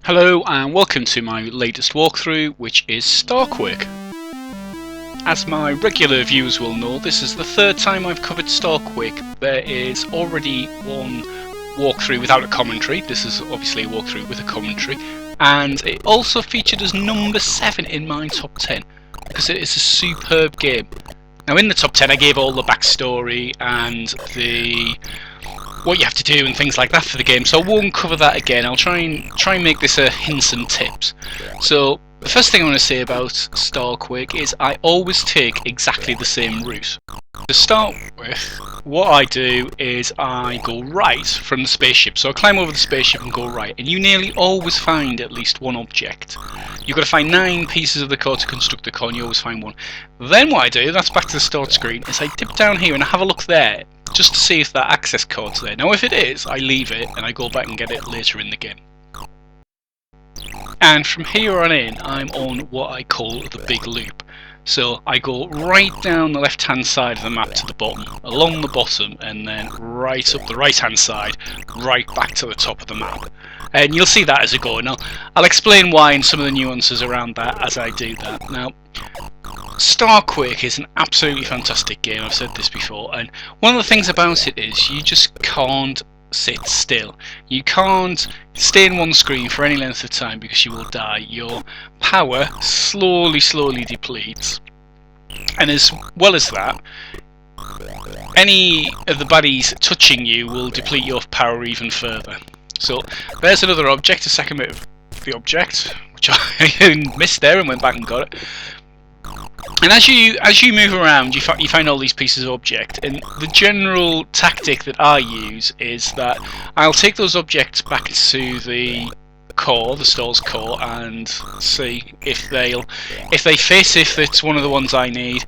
Hello and welcome to my latest walkthrough, which is Starquake. As my regular viewers will know, this is the third time I've covered Starquake. There is already one walkthrough without a commentary. This is obviously a walkthrough with a commentary, and it also featured as number 7 in my top 10 because it is a superb game. Now in the top 10 I gave all the backstory and what you have to do and things like that for the game, so I won't cover that again. I'll try and make this a hints and tips. So the first thing I want to say about Starquake is I always take exactly the same route. To start with, what I do is I go right from the spaceship. So I climb over the spaceship and go right, and you nearly always find at least one object. You've got to find 9 pieces of the core to construct the core, and you always find one. Then what I do, that's back to the start screen, is I dip down here and I have a look there, just to see if that access code's there. Now if it is, I leave it and I go back and get it later in the game. And from here on in, I'm on what I call the big loop. So I go right down the left hand side of the map to the bottom, along the bottom, and then right up the right hand side, right back to the top of the map. And you'll see that as I go, and I'll explain why and some of the nuances around that as I do that. Now, Starquake is an absolutely fantastic game, I've said this before, and one of the things about it is you just can't sit still. You can't stay in one screen for any length of time because you will die. Your power slowly depletes, and as well as that, any of the baddies touching you will deplete your power even further. So there's another object, a second bit of the object, which I missed there and went back and got it. And as you move around, you find all these pieces of object, and the general tactic that I use is that I'll take those objects back to the core, the store's core, and see if they fit, if it's one of the ones I need,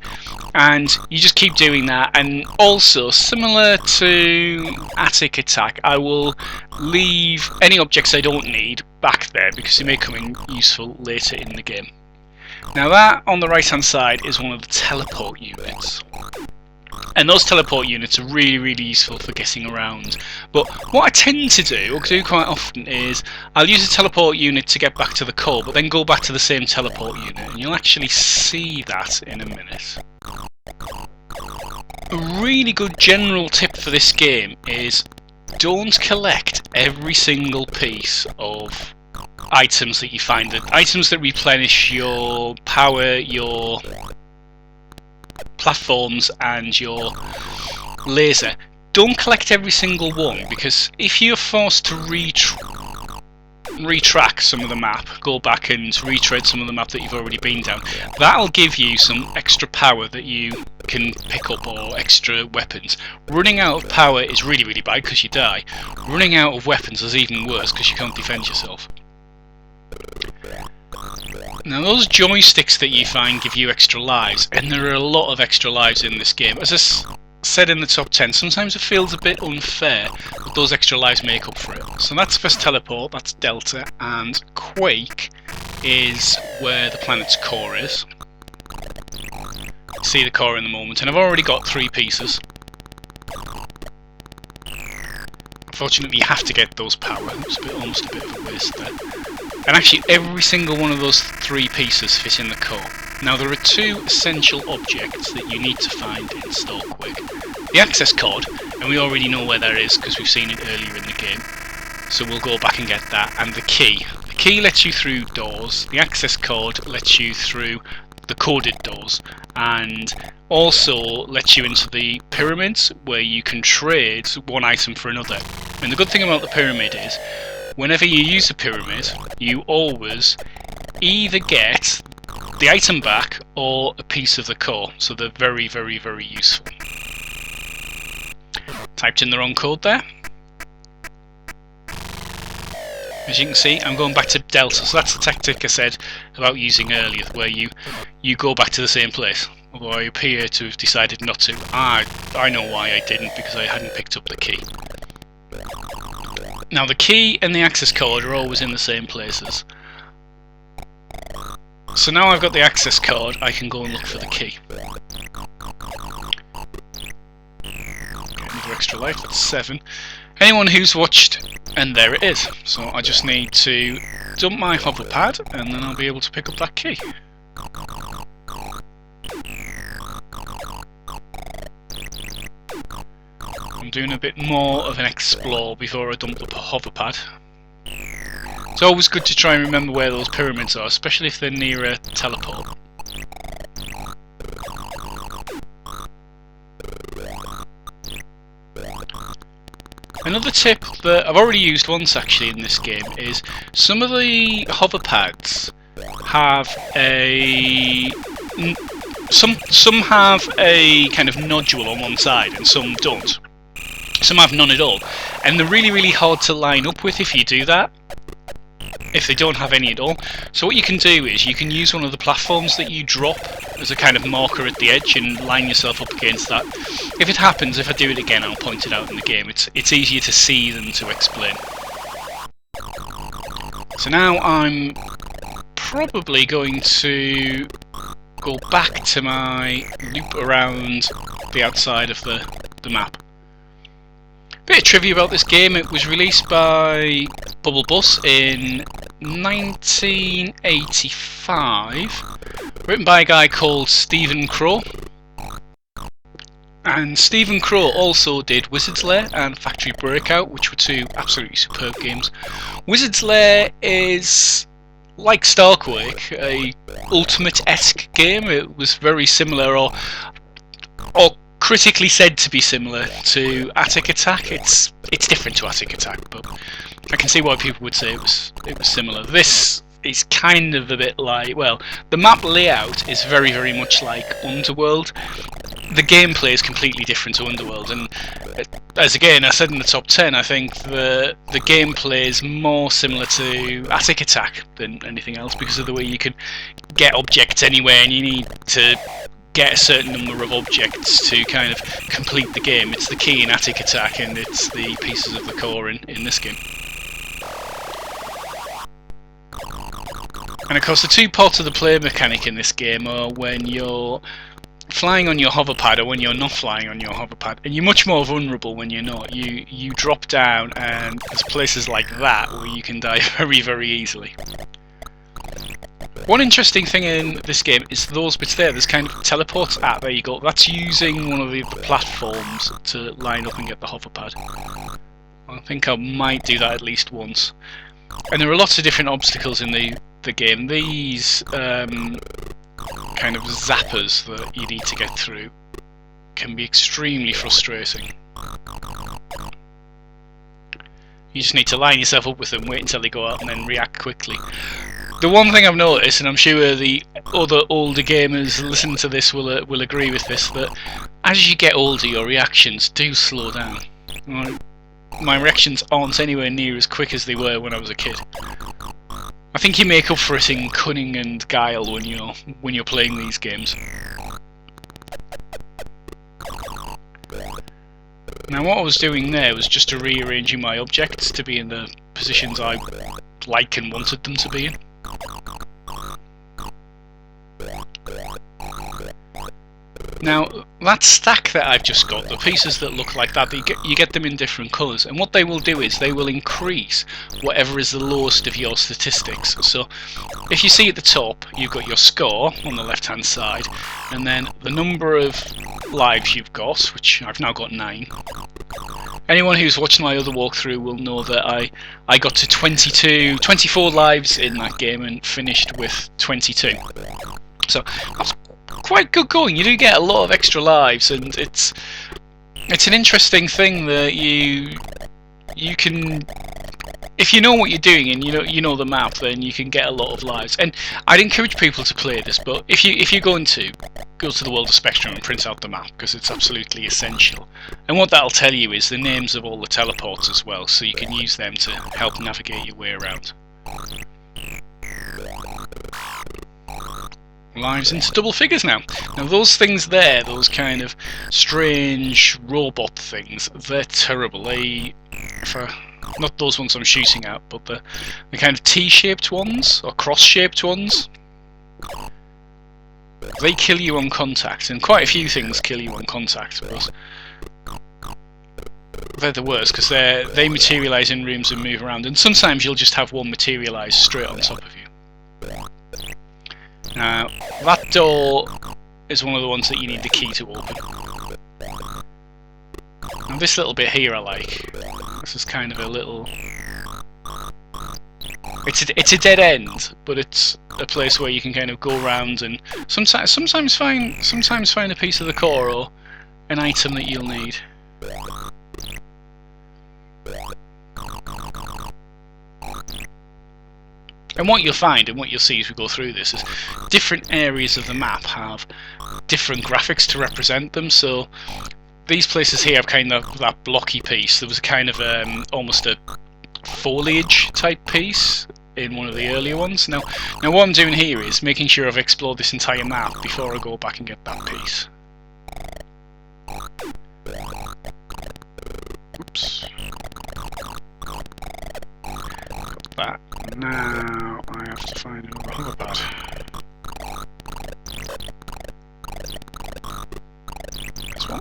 and you just keep doing that. And also, similar to Attic Attack, I will leave any objects I don't need back there because they may come in useful later in the game. Now that on the right hand side is one of the teleport units, and those teleport units are really useful for getting around. But what I tend to do, or do quite often, is I'll use a teleport unit to get back to the core, but then go back to the same teleport unit, and you'll actually see that in a minute. A really good general tip for this game is don't collect every single piece of items that you find, items that replenish your power, your platforms and your laser. Don't collect every single one, because if you're forced to retrack some of the map, go back and retread some of the map that you've already been down, that'll give you some extra power that you can pick up, or extra weapons. Running out of power is really bad because you die. Running out of weapons is even worse because you can't defend yourself. Now those joysticks that you find give you extra lives, and there are a lot of extra lives in this game. As I said in the top 10, sometimes it feels a bit unfair, but those extra lives make up for it. So that's first teleport, that's Delta, and Quake is where the planet's core is. See the core in the moment, and I've already got 3 pieces. Unfortunately you have to get those power, it's almost a bit of a waste there. And actually every single one of those 3 pieces fit in the core. Now there are 2 essential objects that you need to find in Starquake. The access code, and we already know where that is because we've seen it earlier in the game, so we'll go back and get that, and the key. The key lets you through doors, the access code lets you through the coded doors, and also lets you into the pyramids where you can trade one item for another. And the good thing about the pyramid is, whenever you use a pyramid, you always either get the item back or a piece of the core, so they're very useful. Typed in the wrong code there. As you can see, I'm going back to Delta, so that's the tactic I said about using earlier, where you go back to the same place. Although I appear to have decided not to. I know why I didn't, because I hadn't picked up the key. Now the key and the access code are always in the same places. So now I've got the access code, I can go and look for the key. Get another extra life, that's 7. Anyone who's watched, and there it is. So I just need to dump my hover pad, and then I'll be able to pick up that key. I'm doing a bit more of an explore before I dump the hover pad. It's always good to try and remember where those pyramids are, especially if they're near a teleport. Another tip that I've already used once actually in this game is some of the hover pads have a some have a kind of nodule on one side and some don't. Some have none at all, and they're really hard to line up with if you do that, if they don't have any at all. So what you can do is you can use one of the platforms that you drop as a kind of marker at the edge and line yourself up against that. If it happens, if I do it again, I'll point it out in the game. It's easier to see than to explain. So now I'm probably going to go back to my loop around the outside of the map. Bit of trivia about this game: it was released by Bubble Bus in 1985, written by a guy called Stephen Crow. And Stephen Crow also did Wizard's Lair and Factory Breakout, which were 2 absolutely superb games. Wizard's Lair is like Starquake, a Ultimate-esque game. It was very similar, or critically said to be similar to Attic Attack. It's different to Attic Attack, but I can see why people would say it was similar. This is kind of a bit like, well, the map layout is very much like Underworld. The gameplay is completely different to Underworld, and as again I said in the top 10, I think the gameplay is more similar to Attic Attack than anything else, because of the way you can get objects anywhere and you need to get a certain number of objects to kind of complete the game. It's the key in Attic Attack, and it's the pieces of the core in this game. And of course the 2 parts of the play mechanic in this game are when you're flying on your hover pad or when you're not flying on your hover pad, and you're much more vulnerable when you're not. You drop down, and there's places like that where you can die very easily. One interesting thing in this game is those bits there. There's kind of teleports. There you go. That's using one of the platforms to line up and get the hover pad. I think I might do that at least once. And there are lots of different obstacles in the game. These kind of zappers that you need to get through can be extremely frustrating. You just need to line yourself up with them, wait until they go out, and then react quickly. The one thing I've noticed, and I'm sure the other older gamers listening to this will agree with this, that as you get older, your reactions do slow down. My reactions aren't anywhere near as quick as they were when I was a kid. I think you make up for it in cunning and guile when you're playing these games. Now what I was doing there was just rearranging my objects to be in the positions I like and wanted them to be in. Now that stack that I've just got, the pieces that look like that, you get them in different colours, and what they will do is they will increase whatever is the lowest of your statistics. So if you see at the top, you've got your score on the left hand side, and then the number of lives you've got, which I've now got 9. Anyone who's watched my other walkthrough will know that I got to 24 lives in that game and finished with 22. So that's quite good going. You do get a lot of extra lives, and it's an interesting thing that you can, if you know what you're doing and you know the map, then you can get a lot of lives. And I'd encourage people to play this, but if you're going to go to the World of Spectrum and print out the map, because it's absolutely essential. And what that'll tell you is the names of all the teleports as well, so you can use them to help navigate your way around. Lives into double figures now. Now those things there, those kind of strange robot things, they're terrible. Not those ones I'm shooting at, but the kind of T-shaped ones, or cross-shaped ones. They kill you on contact, and quite a few things kill you on contact, but they're the worst because they materialise in rooms and move around, and sometimes you'll just have one materialise straight on top of you. Now, that door is one of the ones that you need the key to open. Now this little bit here I like. This is kind of a little... It's a dead end, but it's a place where you can kind of go around and sometimes find a piece of the core or an item that you'll need. And what you'll find and what you'll see as we go through this is different areas of the map have different graphics to represent them. So these places here have kind of that blocky piece. There was a kind of almost a foliage type piece in one of the earlier ones. Now what I'm doing here is making sure I've explored this entire map before I go back and get that piece. Oops. Got that. Now I have to find another hoverpad. This one.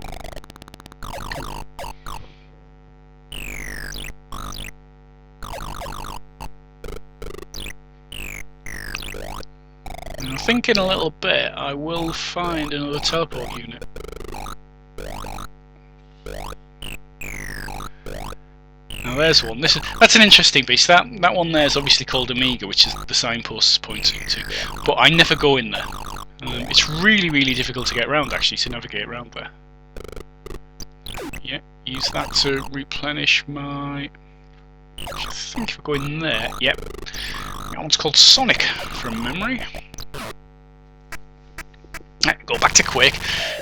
And I think in a little bit I will find another teleport unit. Now there's one. That's an interesting beast. That one there is obviously called Amiga, which is the signpost is pointing to. But I never go in there. It's really difficult to get around, actually, to navigate around there. Yeah, use that to replenish my... I think if I go in there, yep. That one's called Sonic, from memory. Go back to Quake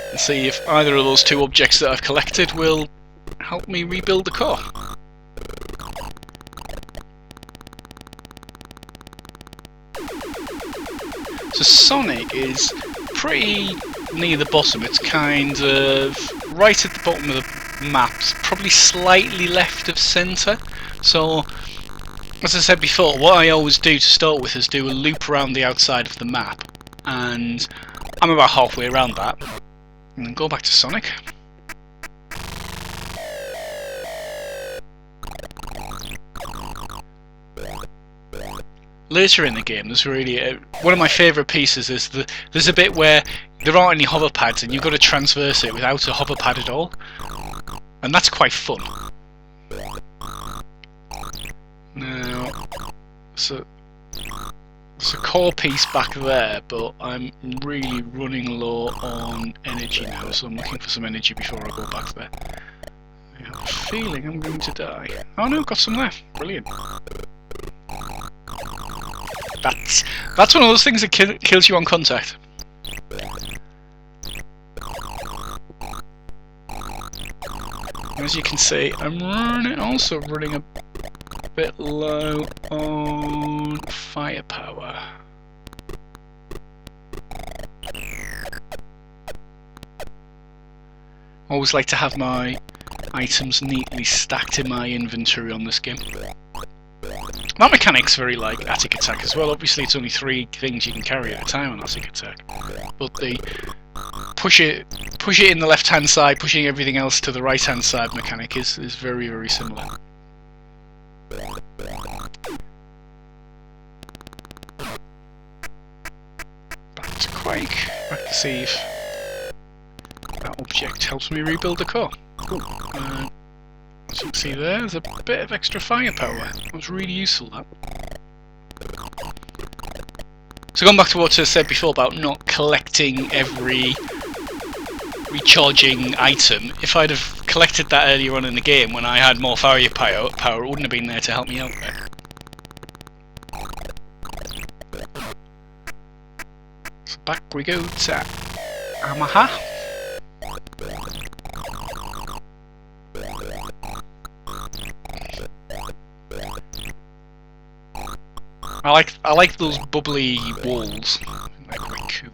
and see if either of those two objects that I've collected will help me rebuild the core. So Sonic is pretty near the bottom. It's kind of right at the bottom of the map, probably slightly left of centre. So, as I said before, what I always do to start with is do a loop around the outside of the map, and I'm about halfway around that, and then go back to Sonic. Later in the game, there's really one of my favourite pieces is there's a bit where there aren't any hover pads and you've got to traverse it without a hover pad at all, and that's quite fun. Now, so there's a core piece back there, but I'm really running low on energy now, so I'm looking for some energy before I go back there. I have a feeling I'm going to die. Oh no, got some there. Brilliant. That's one of those things that kills you on contact. As you can see, I'm also running a bit low on firepower. Always like to have my items neatly stacked in my inventory on this game. That mechanic's very like Attic Attack as well. Obviously it's only 3 things you can carry at a time on Attic Attack, but the push it in the left hand side, pushing everything else to the right hand side mechanic is very similar. Back to Quake, back to see if that object helps me rebuild the core. Cool. As you can see there's a bit of extra firepower. That was really useful, that. So going back to what I said before about not collecting every recharging item, if I'd have collected that earlier on in the game when I had more firepower, it wouldn't have been there to help me out there. So back we go to Omaha. I like those bubbly walls. They're quite cool.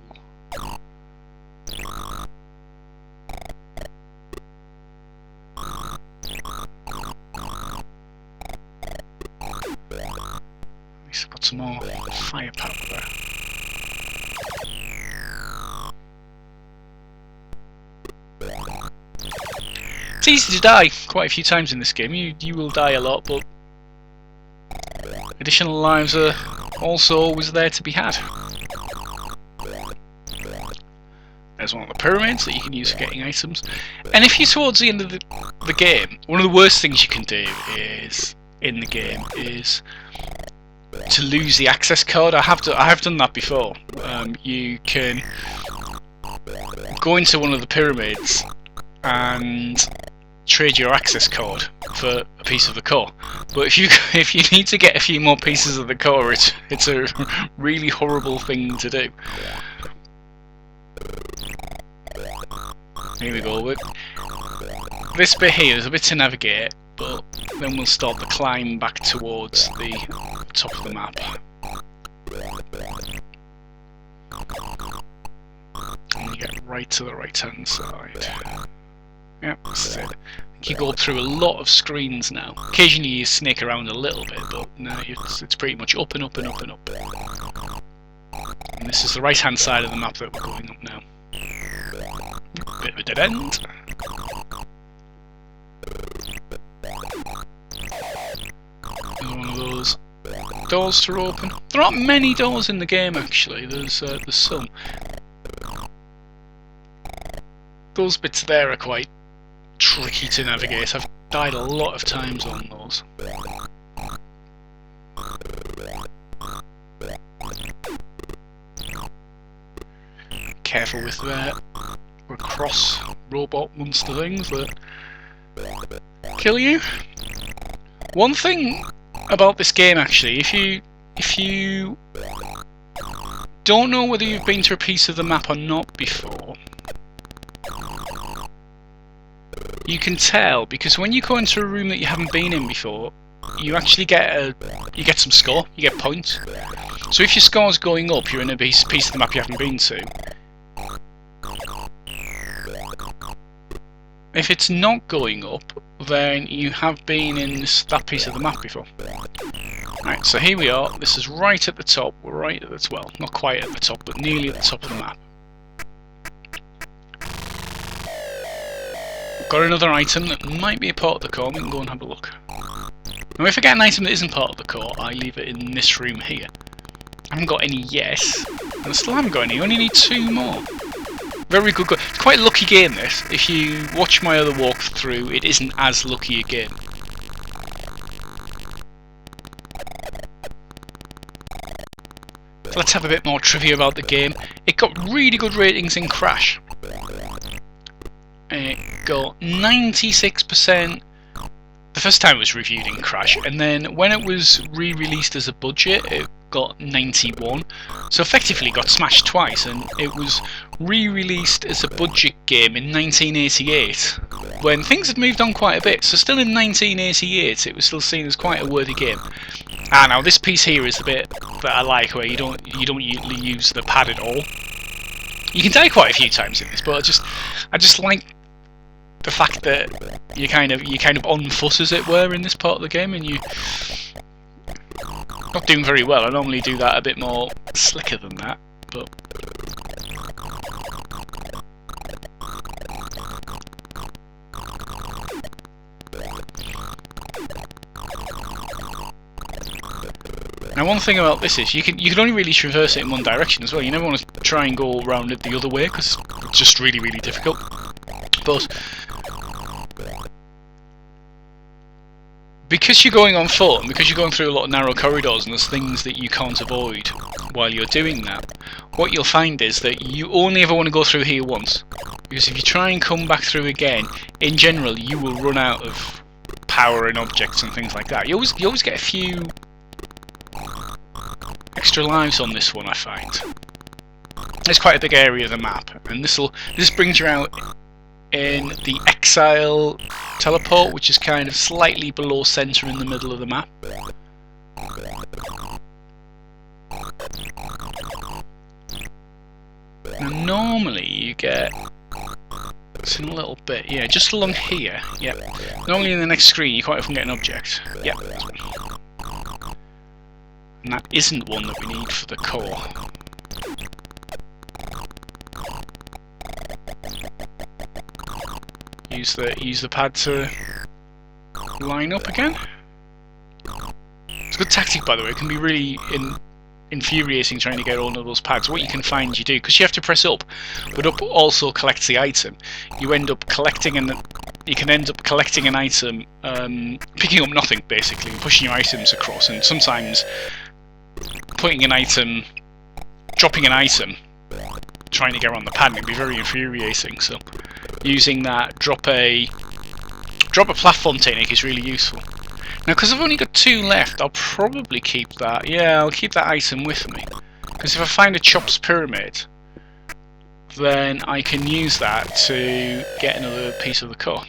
At least I've got some more firepower there. It's easy to die quite a few times in this game. You will die a lot, but additional lives are also always there to be had. There's one of the pyramids that you can use for getting items. And if you're towards the end of the game, one of the worst things you can do is to lose the access code. I have done that before. You can go into one of the pyramids and trade your access code for a piece of the core. But if you need to get a few more pieces of the core, it's a really horrible thing to do. Here we go. This bit here is a bit to navigate, but then we'll start the climb back towards the top of the map. And you get right to the right hand side. Yep, that's it. I think you go through a lot of screens now. Occasionally you snake around a little bit, but no, it's pretty much up and up and up and up. And this is the right hand side of the map that we're going up now. Bit of a dead end. Another one of those doors to open. There aren't many doors in the game actually. There's some. Those bits there are quite tricky to navigate. I've died a lot of times on those. Careful with that. Across robot monster things that kill you. One thing about this game actually, if you don't know whether you've been to a piece of the map or not before, you can tell because when you go into a room that you haven't been in before, you actually get some score, you get points. So if your score's going up, you're in a piece of the map you haven't been to. If it's not going up, then you have been in that piece of the map before. Right, so here we are. This is right at the top. We're right at the well, not quite at the top, but nearly at the top of the map. We've got another item that might be a part of the core. We can go and have a look. Now, if I get an item that isn't part of the core, I leave it in this room here. I haven't got any yet, and I still haven't got any. I only need 2 more. Very good. It's quite a lucky game this. If you watch my other walkthrough, it isn't as lucky a game. So let's have a bit more trivia about the game. It got really good ratings in Crash. It got 96% the first time it was reviewed in Crash, and then when it was re-released as a budget, it got 91. So effectively got smashed twice, and it was re-released as a budget game in 1988 when things had moved on quite a bit. So still in 1988 it was still seen as quite a worthy game. Now this piece here is the bit that I like, where you don't usually use the pad at all. You can die quite a few times in this, but I just like the fact that you kind of on foot, as it were, in this part of the game, and you not doing very well. I normally do that a bit more slicker than that, but now one thing about this is you can only really traverse it in one direction as well. You never want to try and go around it the other way because it's just really difficult. But because you're going on foot, and because you're going through a lot of narrow corridors and there's things that you can't avoid while you're doing that, what you'll find is that you only ever want to go through here once. Because if you try and come back through again, in general you will run out of power and objects and things like that. You always get a few extra lives on this one, I find. It's quite a big area of the map, and this brings you out in the Exile teleport, which is kind of slightly below centre in the middle of the map. Now normally you get, it's in a little bit, yeah, just along here, yep. Normally in the next screen you quite often get an object, yep. And that isn't one that we need for the core. use the pad to line up again. It's a good tactic, by the way. It can be really infuriating trying to get all of those pads. What you can find you do, because you have to press up, but up also collects the item. You end up collecting you can end up collecting an item, picking up nothing basically, and pushing your items across, and sometimes dropping an item, trying to get around the pad can be very infuriating. So using that drop a platform technique is really useful. Now, because I've only got 2 left, I'll probably keep that. Yeah, I'll keep that item with me. Because if I find a Chops Pyramid, then I can use that to get another piece of the core.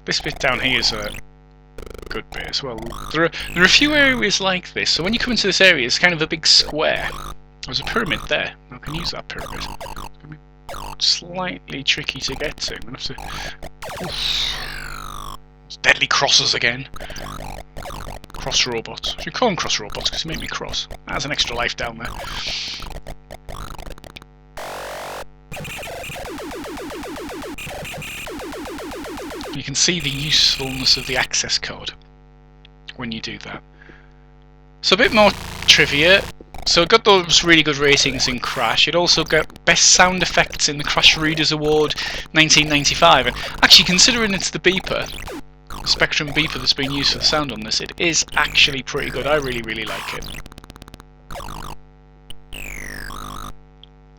This bit down here is a good bit as well. There are a few areas like this, so when you come into this area, it's kind of a big square. There's a pyramid there. I can use that pyramid. It's going to be slightly tricky to get to. I'm going to have to... It's deadly crosses again. Cross robots. I should call them cross robots because they make me cross. That's an extra life down there. You can see the usefulness of the access code when you do that. So a bit more trivia. So it got those really good ratings in Crash. It also got Best Sound Effects in the Crash Readers Award 1995. And actually, considering it's the beeper, the Spectrum beeper that's been used for the sound on this, it is actually pretty good. I really, really like it.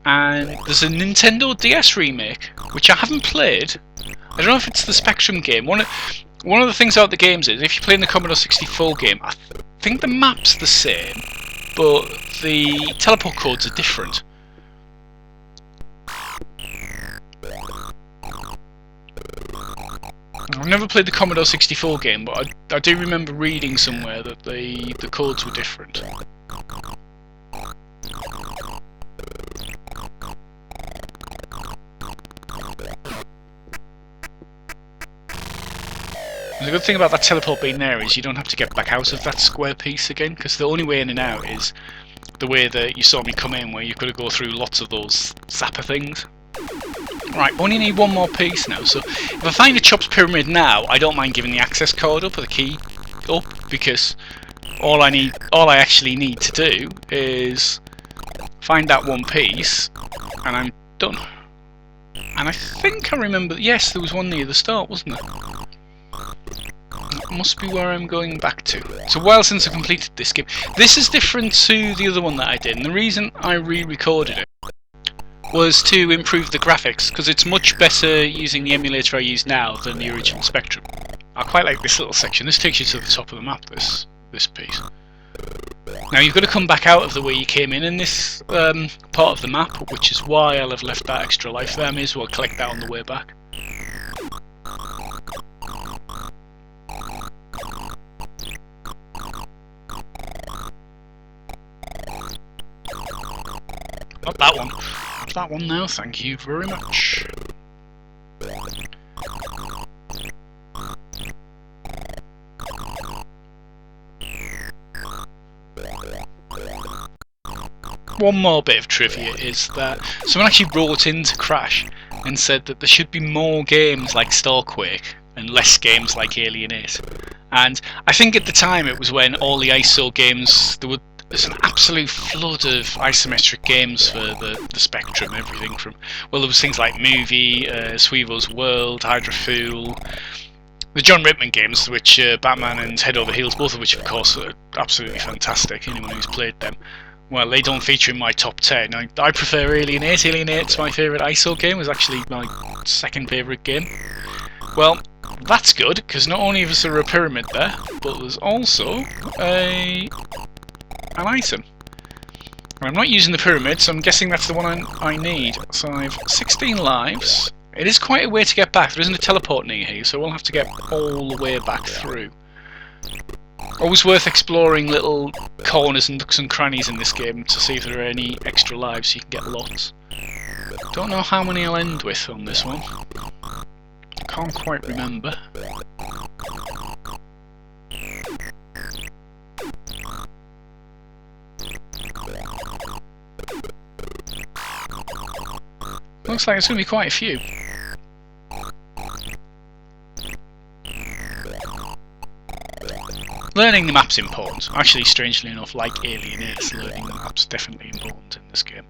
And there's a Nintendo DS remake, which I haven't played. I don't know if it's the Spectrum game. One of the things about the games is, if you play in the Commodore 64 game, I think the map's the same, but the teleport codes are different. I've never played the Commodore 64 game, but I do remember reading somewhere that the codes were different. The good thing about that teleport being there is you don't have to get back out of that square piece again, because the only way in and out is the way that you saw me come in, where you've got to go through lots of those zapper things. Right, only need 1 more piece now, so if I find a Chops Pyramid now, I don't mind giving the access code up or the key up, because all I actually need to do is find that 1 piece, and I'm done. And I think I remember, yes, there was one near the start, wasn't there? That must be where I'm going back to. It's a while since I completed this game. This is different to the other one that I did, and the reason I re-recorded it was to improve the graphics, because it's much better using the emulator I use now than the original Spectrum. I quite like this little section. This takes you to the top of the map, this piece. Now you've got to come back out of the way you came in this part of the map, which is why I'll have left that extra life there. I may as well collect that on the way back. Not that one. Not that one now, thank you very much. One more bit of trivia is that someone actually wrote into Crash and said that there should be more games like Starquake and less games like Alien 8. And I think at the time it was when all the ISO games, there's an absolute flood of isometric games for the Spectrum, everything from, well, there was things like Movie, Sweevo's World, Hydra Fool, the John Rittman games, which Batman and Head Over Heels, both of which of course are absolutely fantastic, anyone who's played them. Well, they don't feature in my top 10. I prefer Alien 8. Alien 8's my favourite ISO game, it was actually my 2nd favourite game. Well, that's good, because not only is there a pyramid there, but there's also an item. And I'm not using the pyramid, so I'm guessing that's the one I need. So I've 16 lives. It is quite a way to get back. There isn't a teleport near here, so we'll have to get all the way back through. Always worth exploring little corners and nooks and crannies in this game to see if there are any extra lives so you can get lots. Don't know how many I'll end with on this one. Can't quite remember. looks like it's going to be quite a few. Learning the map's important. Actually, strangely enough, like Alien is, learning the map's definitely important in this game.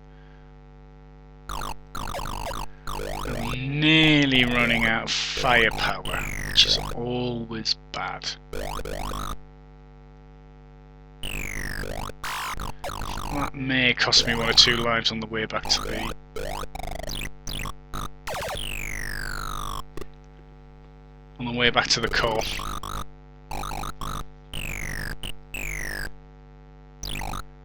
I'm nearly running out of firepower, which is always bad. That may cost me 1 or 2 lives on the way back to the... on the way back to the core.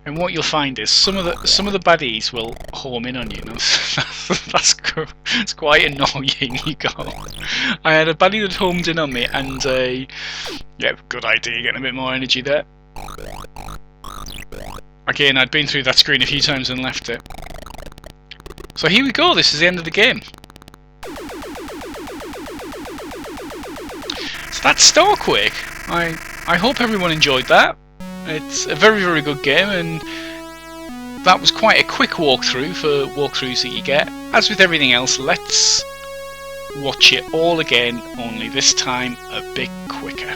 And what you'll find is some of the baddies will home in on you. That's quite annoying. I had a baddie that homed in on me, and yeah, good idea getting a bit more energy there. Again, I'd been through that screen a few times and left it. So here we go. This is the end of the game. So that's Starquake. I hope everyone enjoyed that. It's a very, very good game, and that was quite a quick walkthrough for walkthroughs that you get. As with everything else, let's watch it all again, only this time a bit quicker.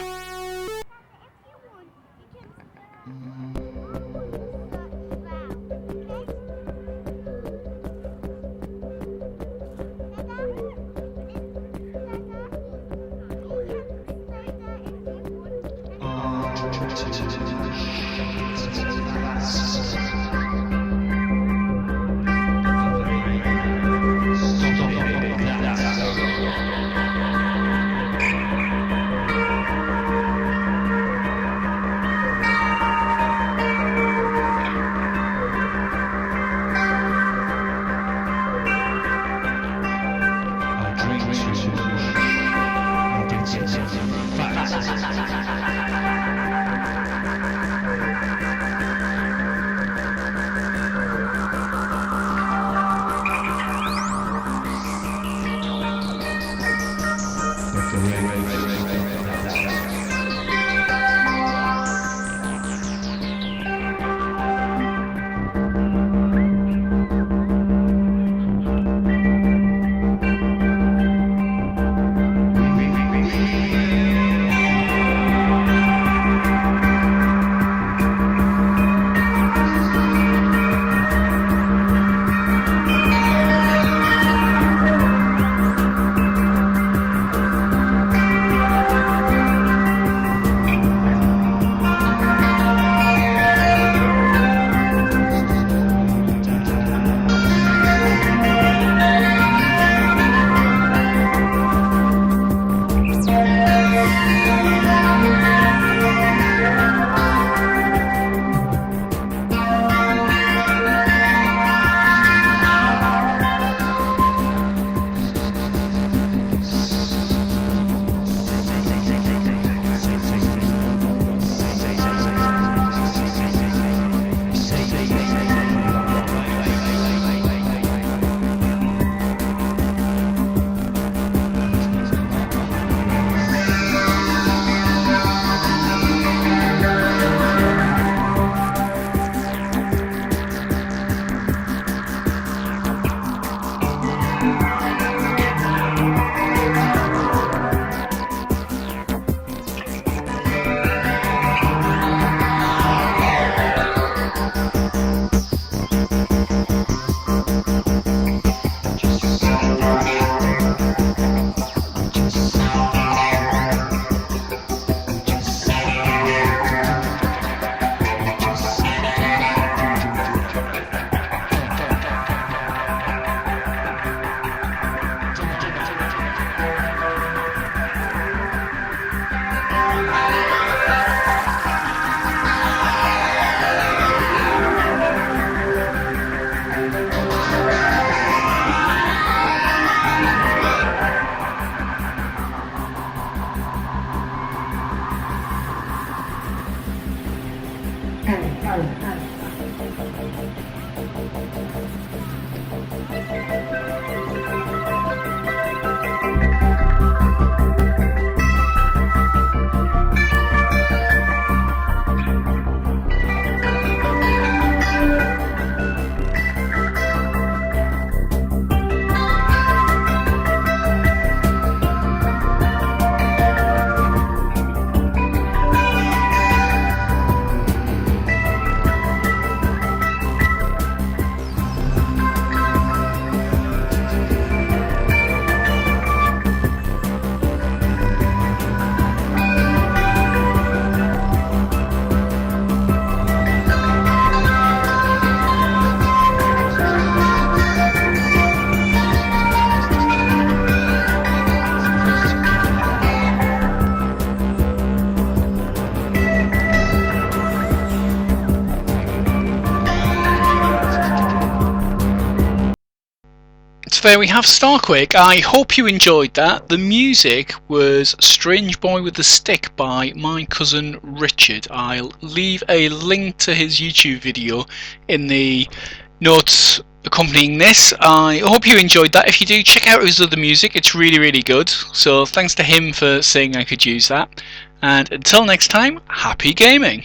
So there we have Starquake. I hope you enjoyed that. The music was Strange Boy with the Stick by my cousin Richard. I'll leave a link to his YouTube video in the notes accompanying this. I hope you enjoyed that. If you do, check out his other music. It's really good. So thanks to him for saying I could use that. And until next time, happy gaming!